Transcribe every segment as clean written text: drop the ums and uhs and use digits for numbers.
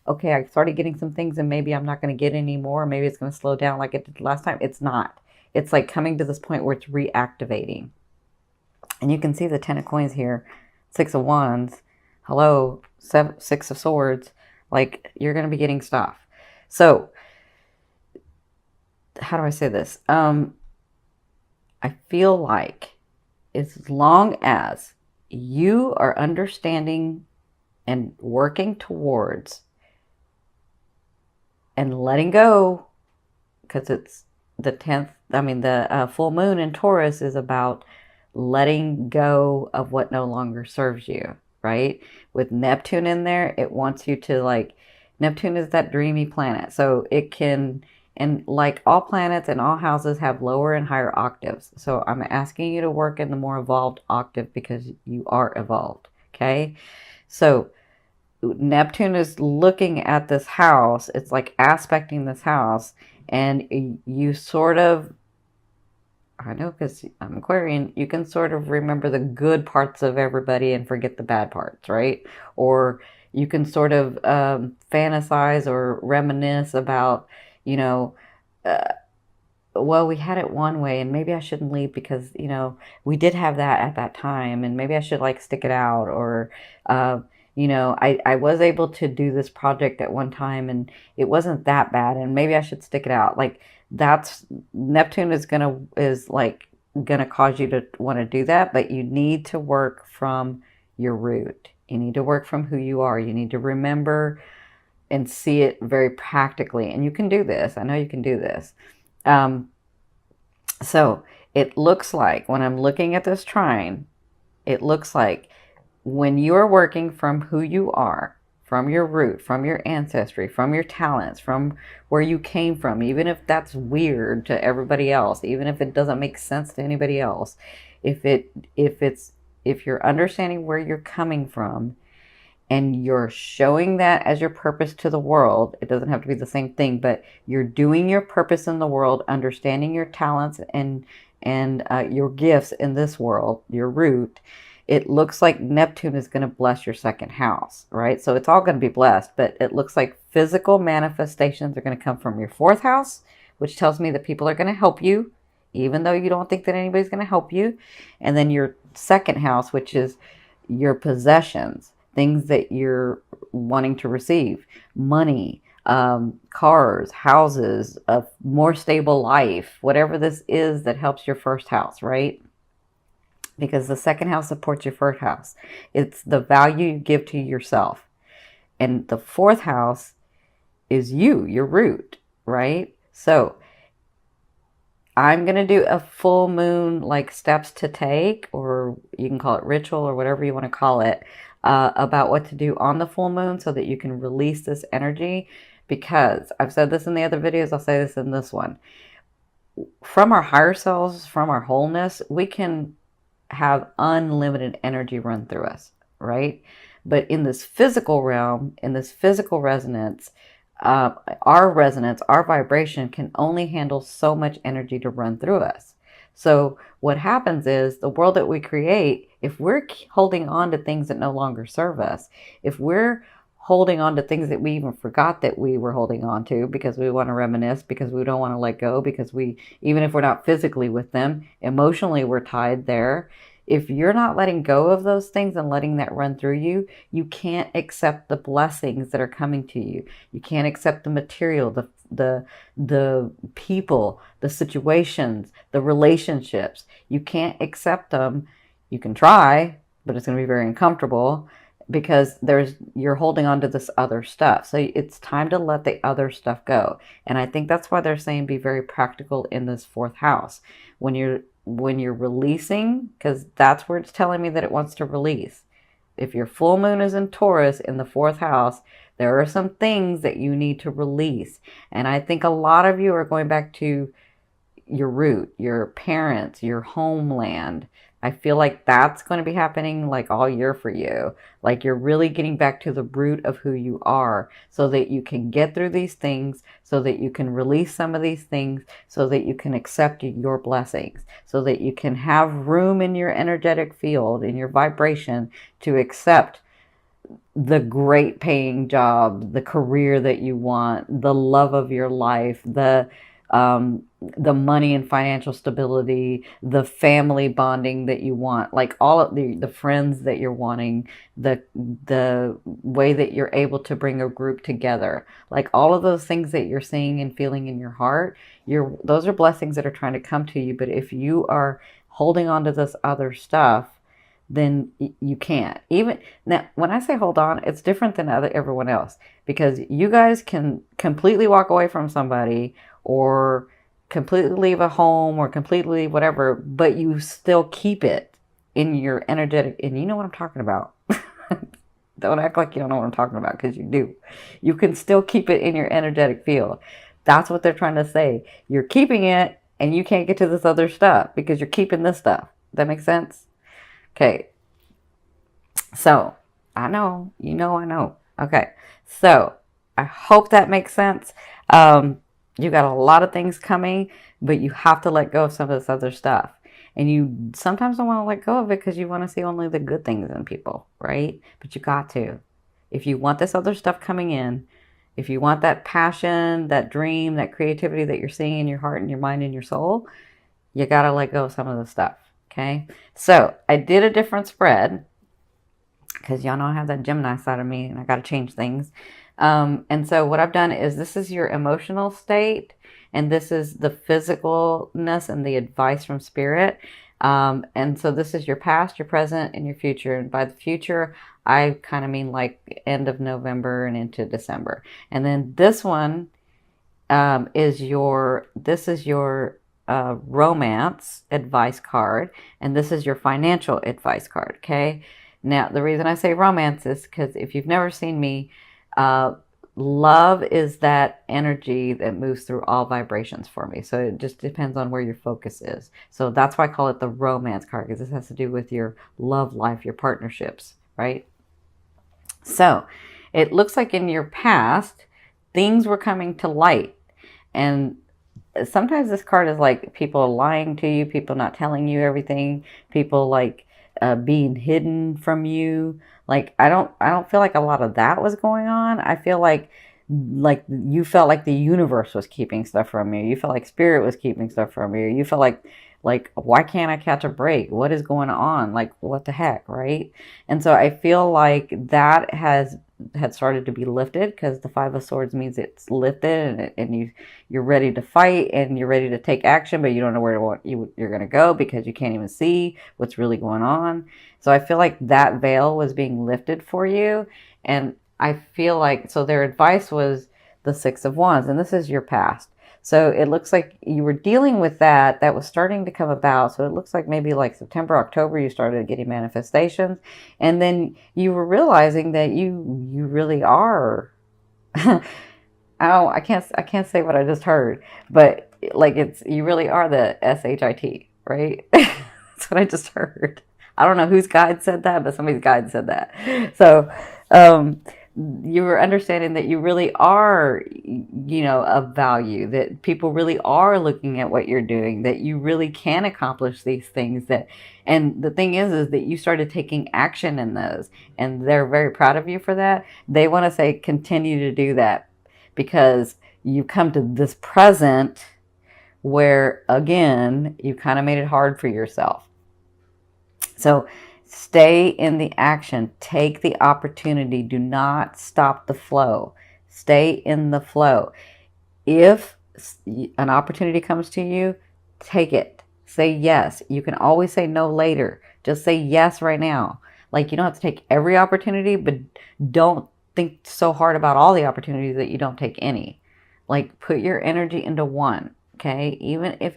okay, I started getting some things and maybe I'm not going to get any more. Maybe it's going to slow down like it did last time. It's not. It's like coming to this point where it's reactivating. And you can see the 10 of coins here, 6 of wands, hello, seven, 6 of swords. Like, you're going to be getting stuff. So, how do I say this? I feel like as long as you are understanding and working towards and letting go, because it's the 10th, I mean, the full moon in Taurus is about letting go of what no longer serves you, right? With Neptune in there, it wants you to, like, Neptune is that dreamy planet. So it can, and like all planets and all houses have lower and higher octaves. So I'm asking you to work in the more evolved octave because you are evolved, okay? So Neptune is looking at this house. It's like aspecting this house, and you sort of, I know because I'm Aquarian, you can sort of remember the good parts of everybody and forget the bad parts, right? Or you can sort of fantasize or reminisce about, you know, uh, well, we had it one way and maybe I shouldn't leave because, we did have that at that time and maybe I should like stick it out. Or, uh, I was able to do this project at one time and it wasn't that bad and maybe I should stick it out. Like, that's Neptune is like gonna cause you to want to do that, but you need to work from your root. You need to work from who you are. You need to remember and see it very practically. And you can do this. I know you can do this. Um, so it looks like when I'm looking at this trine, it looks like when you're working from who you are, from your root, from your ancestry, from your talents, from where you came from, even if that's weird to everybody else, even if it doesn't make sense to anybody else, if you're understanding where you're coming from and you're showing that as your purpose to the world, it doesn't have to be the same thing, but you're doing your purpose in the world, understanding your talents and your gifts in this world, your root. It looks like Neptune is going to bless your second house, right? So it's all going to be blessed, but it looks like physical manifestations are going to come from your fourth house, which tells me that people are going to help you, even though you don't think that anybody's going to help you. And then your second house, which is your possessions, things that you're wanting to receive, money, cars, houses, a more stable life, whatever this is that helps your first house, right? Because the second house supports your first house. It's the value you give to yourself. And the fourth house is you, your root, right? So I'm going to do a full moon, like steps to take, or you can call it ritual or whatever you want to call it, about what to do on the full moon so that you can release this energy. Because I've said this in the other videos, I'll say this in this one. From our higher selves, from our wholeness, we can have unlimited energy run through us, right? But in this physical realm, in this physical resonance, our resonance, our vibration can only handle so much energy to run through us. So what happens is the world that we create, if we're holding on to things that no longer serve us, if we're holding on to things that we even forgot that we were holding on to because we want to reminisce, because we don't want to let go, because we, even if we're not physically with them, emotionally we're tied there. If you're not letting go of those things and letting that run through you, you can't accept the blessings that are coming to you. You can't accept the material, the people, the situations, the relationships. You can't accept them. You can try, but it's going to be very uncomfortable because you're holding on to this other stuff. So it's time to let the other stuff go. And I think that's why they're saying be very practical in this fourth house. When you're releasing, because that's where it's telling me that it wants to release. If your full moon is in Taurus in the fourth house, there are some things that you need to release. And I think a lot of you are going back to your root, your parents, your homeland. I feel like that's going to be happening like all year for you. Like you're really getting back to the root of who you are so that you can get through these things, so that you can release some of these things, so that you can accept your blessings, so that you can have room in your energetic field, in your vibration to accept the great paying job, the career that you want, the love of your life, the money and financial stability, the family bonding that you want, like all of the friends that you're wanting, the way that you're able to bring a group together, like all of those things that you're seeing and feeling in your heart, those are blessings that are trying to come to you. But if you are holding on to this other stuff, then you can't. Even now, when I say hold on, it's different than everyone else, because you guys can completely walk away from somebody, or completely leave a home, or completely leave whatever, but you still keep it in your energetic, and you know what I'm talking about. Don't act like you don't know what I'm talking about, because you do. You can still keep it in your energetic field. That's what they're trying to say. You're keeping it, and you can't get to this other stuff because you're keeping this stuff. That makes sense? Okay, so I know, I know. Okay, so I hope that makes sense. You got a lot of things coming, but you have to let go of some of this other stuff. And you sometimes don't want to let go of it because you want to see only the good things in people, right? But you got to. If you want this other stuff coming in, if you want that passion, that dream, that creativity that you're seeing in your heart and your mind and your soul, you got to let go of some of the stuff. Okay, so I did a different spread because y'all know I have that Gemini side of me and I got to change things. And so what I've done is, this is your emotional state, and this is the physicalness and the advice from spirit. And so this is your past, your present, and your future. And by the future, I kind of mean like end of November and into December. And then this one is your romance advice card, and this is your financial advice card. Okay, now the reason I say romance is because if you've never seen me, love is that energy that moves through all vibrations for me. So it just depends on where your focus is. So that's why I call it the romance card, because this has to do with your love life, your partnerships, right? So it looks like in your past, things were coming to light, and sometimes this card is like people lying to you, people not telling you everything, people like being hidden from you. Like I don't feel like a lot of that was going on. I feel like you felt like the universe was keeping stuff from you. You felt like spirit was keeping stuff from you. You felt like why can't I catch a break? What is going on? Like what the heck, right? And so I feel like that had started to be lifted, because the Five of Swords means it's lifted, and you're ready to fight, and you're ready to take action, but you don't know where you're going to go because you can't even see what's really going on. So I feel like that veil was being lifted for you, and I feel like, so their advice was the Six of Wands, and this is your past. So it looks like you were dealing with that was starting to come about. So it looks like maybe like September, October, you started getting manifestations. And then you were realizing that you really are, I can't say what I just heard, but like you really are the SHIT, right? That's what I just heard. I don't know whose guide said that, but somebody's guide said that. So, you were understanding that you really are, of value, that people really are looking at what you're doing, that you really can accomplish these things, and the thing is that you started taking action in those, and they're very proud of you for that. They want to say, continue to do that, because you come to this present where, again, you kind of made it hard for yourself. So stay in the action. Take the opportunity. Do not stop the flow. Stay in the flow. If an opportunity comes to you, take it. Say yes. You can always say no later. Just say yes right now. Like, you don't have to take every opportunity, but don't think so hard about all the opportunities that you don't take any. Like, put your energy into one, okay? Even if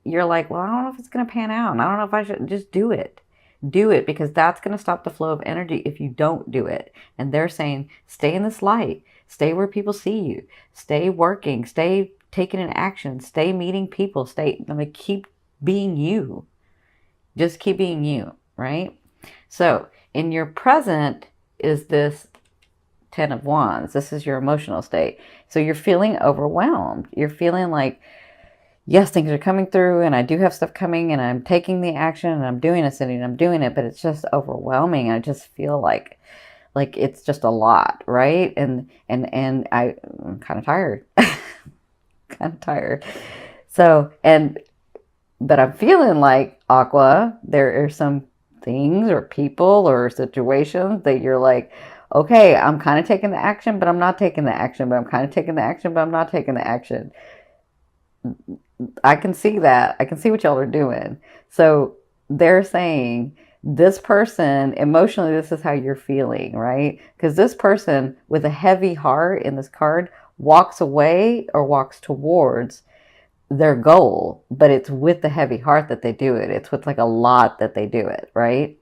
you're like, well, I don't know if it's going to pan out, and I don't know if I should, just do it. Do it, because that's going to stop the flow of energy if you don't do it. And they're saying, stay in this light. Stay where people see you. Stay working. Stay taking an action. Stay meeting people. Keep being you. Just keep being you, right? So in your present is this Ten of Wands. This is your emotional state. So you're feeling overwhelmed. You're feeling like yes, things are coming through and I do have stuff coming and I'm taking the action and I'm doing it and I'm doing it, but it's just overwhelming. I just feel like it's just a lot, right? And I'm kind of tired. Kind of tired. So, but I'm feeling like, Aqua, there are some things or people or situations that you're like, okay, I'm kind of taking the action, but I'm not taking the action, but I'm kind of taking the action, but I'm not taking the action. I can see that. I can see what y'all are doing. So they're saying this person, emotionally, this is how you're feeling, right? Because this person with a heavy heart in this card walks away or walks towards their goal, but it's with the heavy heart that they do it. It's with like a lot that they do it, right?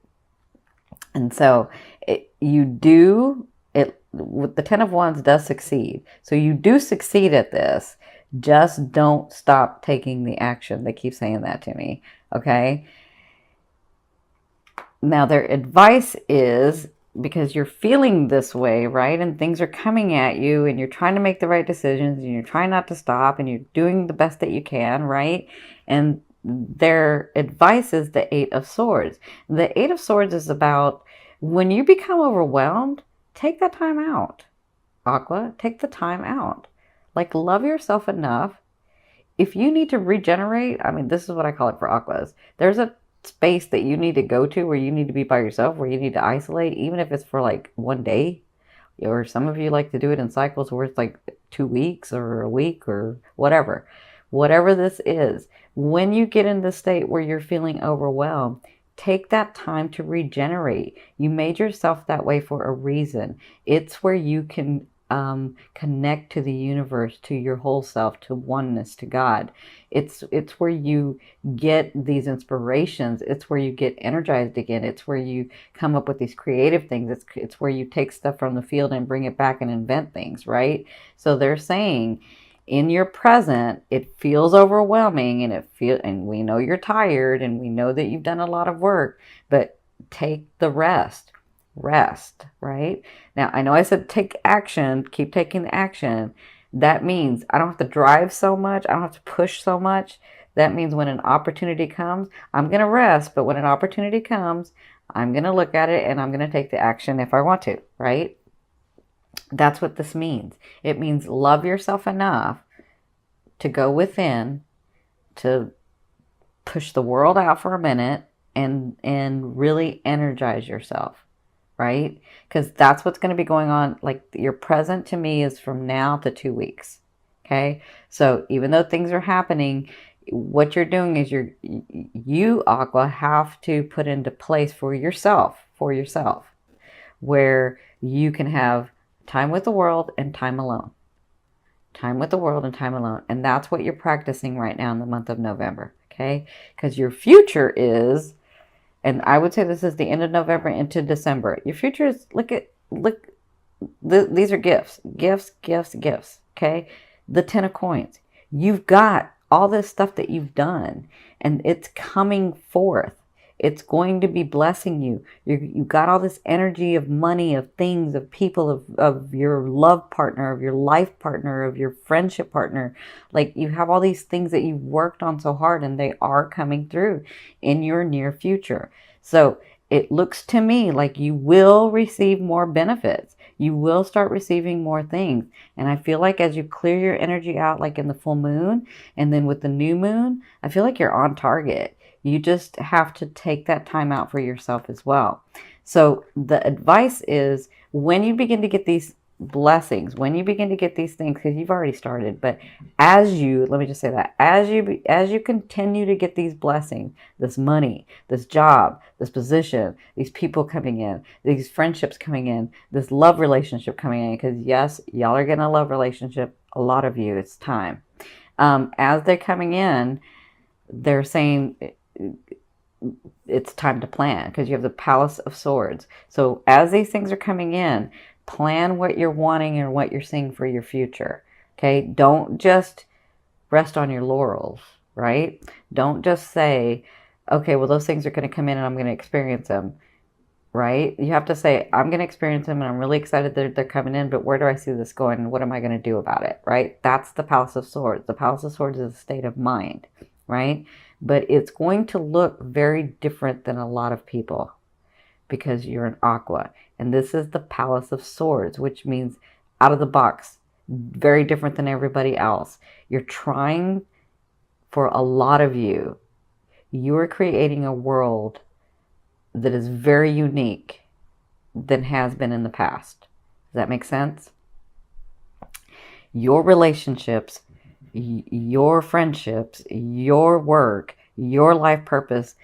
And so you do it with the 10 of Wands does succeed. So you do succeed at this. Just don't stop taking the action. They keep saying that to me. Okay. Now their advice is, because you're feeling this way, right? And things are coming at you and you're trying to make the right decisions and you're trying not to stop and you're doing the best that you can, right? And their advice is the 8 of Swords. The 8 of Swords is about when you become overwhelmed, take that time out. Aqua, take the time out. Like, love yourself enough. If you need to regenerate, I mean, this is what I call it for Aquas. There's a space that you need to go to where you need to be by yourself, where you need to isolate, even if it's for like one day. Or some of you like to do it in cycles where it's like 2 weeks or a week or whatever. Whatever this is, when you get in the state where you're feeling overwhelmed, take that time to regenerate. You made yourself that way for a reason. It's where you can connect to the universe, to your whole self, to oneness, to God. It's where you get these inspirations. It's where you get energized again. It's where you come up with these creative things. It's where you take stuff from the field and bring it back and invent things, right? So they're saying, in your present, it feels overwhelming and we know you're tired and we know that you've done a lot of work, but take the rest, right? Now, I know I said take action, keep taking the action. That means I don't have to drive so much. I don't have to push so much. That means when an opportunity comes, I'm going to rest, but when an opportunity comes, I'm going to look at it and I'm going to take the action if I want to, right? That's what this means. It means love yourself enough to go within, to push the world out for a minute and really energize yourself, right? Because that's what's going to be going on. Like, your present to me is from now to 2 weeks. Okay. So even though things are happening, what you're doing is you, Aqua, have to put into place for yourself, where you can have time with the world and time alone. Time with the world and time alone. And that's what you're practicing right now in the month of November. Okay. Because your future is, and I would say this is the end of November into December. Your future is, these are gifts. Okay. The 10 of Coins. You've got all this stuff that you've done and it's coming forth. It's going to be blessing you. You got all this energy of money, of things, of people, of your love partner, of your life partner, of your friendship partner. Like, you have all these things that you've worked on so hard and they are coming through in your near future. So it looks to me like you will receive more benefits. You will start receiving more things. And I feel like as you clear your energy out, like in the full moon and then with the new moon, I feel like you're on target. You just have to take that time out for yourself as well. So the advice is, when you begin to get these blessings, when you begin to get these things, because you've already started, but let me just say that, as you continue to get these blessings, this money, this job, this position, these people coming in, these friendships coming in, this love relationship coming in, because yes, y'all are getting a love relationship, a lot of you, it's time. As they're coming in, they're saying it's time to plan, because you have the Palace of Swords. So as these things are coming in, plan what you're wanting and what you're seeing for your future. Okay. Don't just rest on your laurels, right? Don't just say, okay, well, those things are going to come in and I'm going to experience them. right? You have to say, I'm going to experience them and I'm really excited that they're coming in, but where do I see this going and what am I going to do about it, right? That's the Palace of Swords. The Palace of Swords is a state of mind, right? But it's going to look very different than a lot of people because you're an Aqua. And this is the Palace of Swords, which means out of the box, very different than everybody else. You're trying, for a lot of you, you're creating a world that is very unique than has been in the past. Does that make sense? Your relationships, your friendships, your work, your life purpose,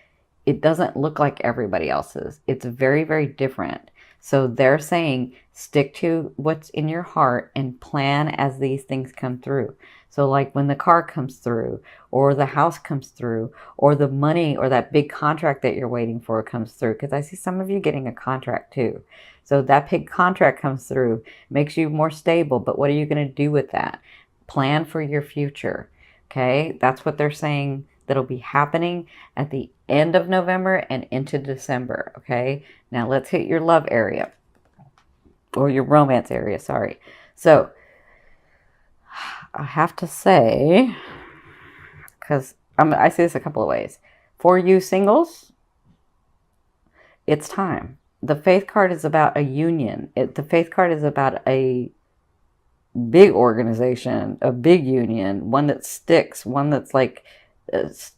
it doesn't look like everybody else's. It's very, very different. So they're saying stick to what's in your heart and plan as these things come through. So like when the car comes through, or the house comes through, or the money or that big contract that you're waiting for comes through, because I see some of you getting a contract too. So that big contract comes through, makes you more stable, but what are you going to do with that? Plan for your future, okay? That's what they're saying that'll be happening at the end of November and into December, okay? Now let's hit your love area, or your romance area, sorry. So I have to say, because I see this a couple of ways. For you singles, it's time. The Faith card is about a union. The Faith card is about a big organization, a big union, one that sticks, one that's like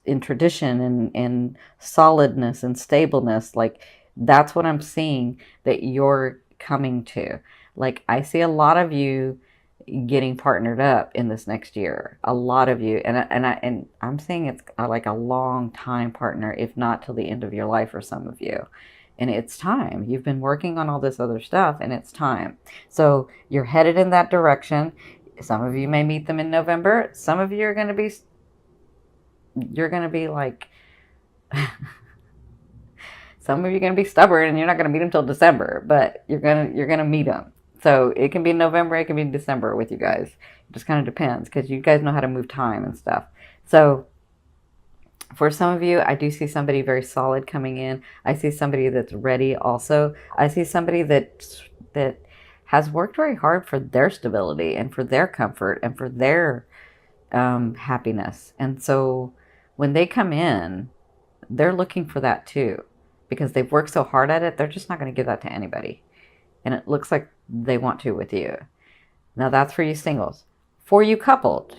in tradition and solidness and stableness. Like that's what I'm seeing that you're coming to. Like I see a lot of you getting partnered up in this next year. A lot of you, and I'm saying it's like a long time partner, if not till the end of your life for some of you. And it's time. You've been working on all this other stuff, and it's time. So you're headed in that direction. Some of you may meet them in November. Some of you are going to be, you're going to be like, some of you are going to be stubborn, and you're not going to meet them till December. But you're gonna meet them. So it can be November, it can be December with you guys. It just kind of depends because you guys know how to move time and stuff. So for some of you, I do see somebody very solid coming in. I see somebody that's ready also. I see somebody that has worked very hard for their stability and for their comfort and for their happiness. And so when they come in, they're looking for that too. Because they've worked so hard at it, they're just not going to give that to anybody. And it looks like they want to with you. Now that's for you singles. For you coupled,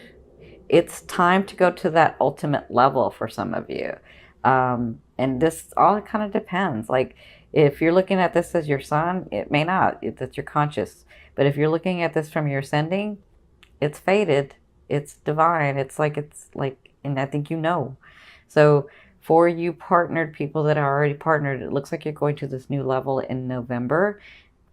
it's time to go to that ultimate level for some of you. And this all kind of depends. Like if you're looking at this as your sun, it may not. It's your conscious. But if you're looking at this from your ascending, it's fated. It's divine. It's like, and I think you know. So for you partnered people that are already partnered, it looks like you're going to this new level in November.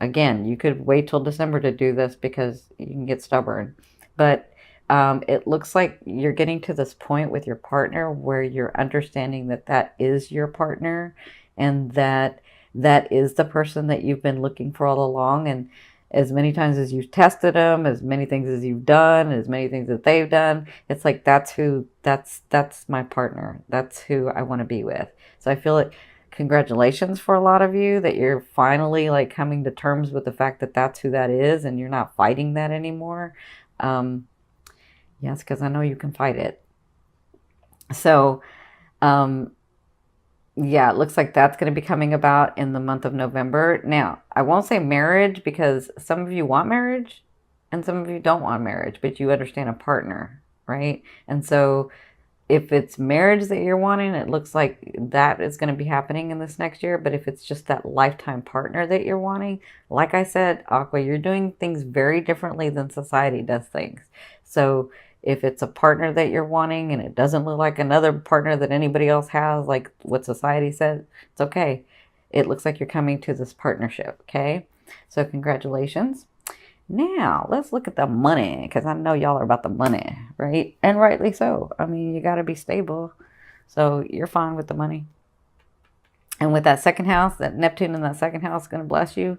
Again, you could wait till December to do this because you can get stubborn. But it looks like you're getting to this point with your partner where you're understanding that that is your partner and that that is the person that you've been looking for all along. And as many times as you've tested them, as many things as you've done, as many things that they've done, it's like that's my partner. That's who I want to be with. So I feel like congratulations for a lot of you that you're finally like coming to terms with the fact that that's who that is and you're not fighting that anymore. Yes, because I know you can fight it. So, yeah, it looks like that's going to be coming about in the month of November. Now, I won't say marriage because some of you want marriage and some of you don't want marriage, but you understand a partner, right? And so if it's marriage that you're wanting, it looks like that is going to be happening in this next year. But if it's just that lifetime partner that you're wanting, like I said, Aqua, you're doing things very differently than society does things. So if it's a partner that you're wanting and it doesn't look like another partner that anybody else has, like what society says, it's okay. It looks like you're coming to this partnership, okay? So congratulations. Now, let's look at the money, because I know y'all are about the money, right? And rightly so. I mean, you got to be stable. So you're fine with the money. And with that second house, that Neptune in that second house is going to bless you.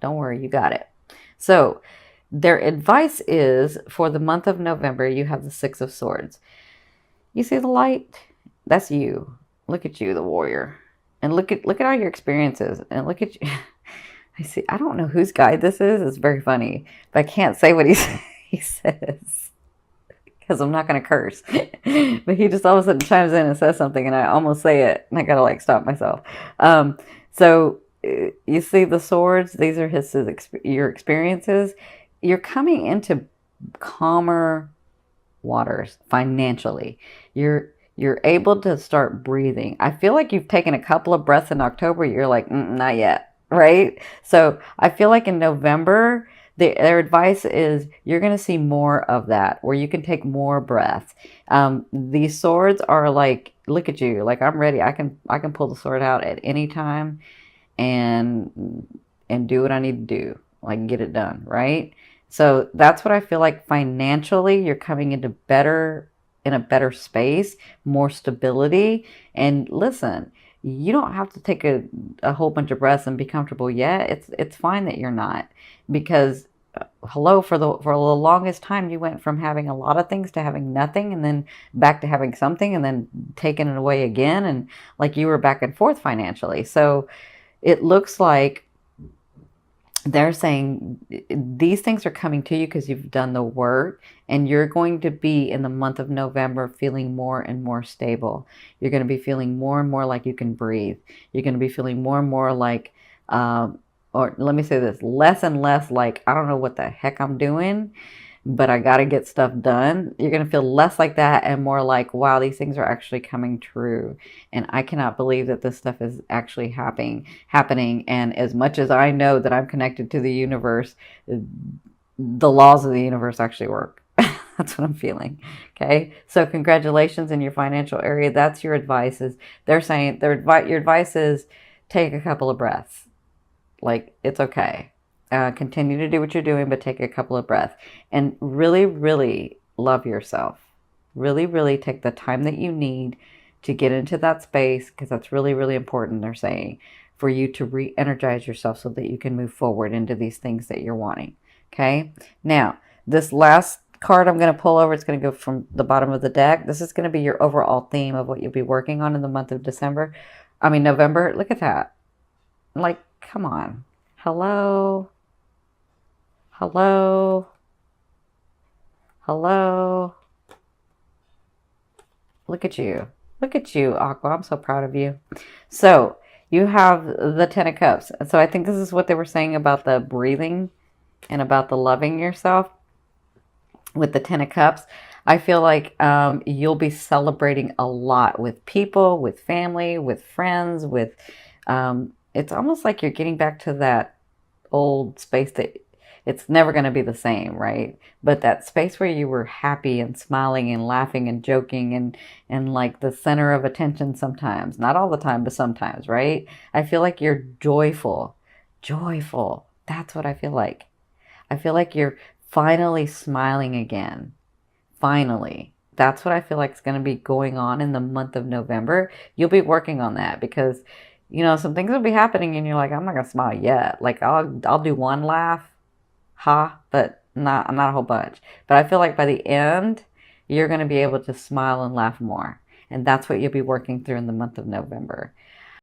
Don't worry, you got it. So their advice is for the month of November, you have the Six of Swords. You see the light? That's you. Look at you, the warrior. And look at all your experiences, and look at you. I see. I don't know whose guide this is. It's very funny, but I can't say what he says because I'm not going to curse. But he just all of a sudden chimes in and says something, and I almost say it, and I gotta like stop myself. So you see the swords. These are your experiences. You're coming into calmer waters financially. You're able to start breathing. I feel like you've taken a couple of breaths in October. You're like, not yet, right? So I feel like in November, their advice is you're going to see more of that, where you can take more breaths. These swords are like, look at you, like I'm ready. I can pull the sword out at any time and do what I need to do, like get it done, right? So that's what I feel like financially. You're coming into in a better space, more stability. And listen, you don't have to take a whole bunch of breaths and be comfortable yet. It's fine that you're not, because hello, for the longest time you went from having a lot of things to having nothing, and then back to having something, and then taking it away again, and like you were back and forth financially. So it looks like they're saying these things are coming to you because you've done the work, and you're going to be in the month of November feeling more and more stable. You're going to be feeling more and more like you can breathe. You're going to be feeling more and more like, or let me say this, less and less like, I don't know what the heck I'm doing, but I got to get stuff done. You're going to feel less like that and more like, wow, these things are actually coming true. And I cannot believe that this stuff is actually happening. And as much as I know that I'm connected to the universe, the laws of the universe actually work. That's what I'm feeling. Okay. So congratulations in your financial area. That's your advice. They're saying your advice is take a couple of breaths. Like, it's okay. Continue to do what you're doing, but take a couple of breaths and really, really love yourself. Really, really take the time that you need to get into that space, because that's really, really important, they're saying, for you to re-energize yourself so that you can move forward into these things that you're wanting. Okay. Now, this last card I'm going to pull over, it's going to go from the bottom of the deck. This is going to be your overall theme of what you'll be working on in the month of November. Look at that. Like, come on. Hello. Hello. Hello. Look at you. Look at you, Aqua. I'm so proud of you. So you have the Ten of Cups. So I think this is what they were saying about the breathing and about the loving yourself. With the Ten of Cups, I feel like you'll be celebrating a lot with people, with family, with friends, with it's almost like you're getting back to that old space that it's never going to be the same, right? But that space where you were happy and smiling and laughing and joking and like the center of attention sometimes, not all the time, but sometimes, right? I feel like you're joyful. Joyful. That's what I feel like. I feel like you're finally smiling again. Finally. That's what I feel like is going to be going on in the month of November. You'll be working on that because, you know, some things will be happening and you're like, I'm not going to smile yet. Like I'll do one laugh, but not a whole bunch. But I feel like by the end, you're going to be able to smile and laugh more. And that's what you'll be working through in the month of November.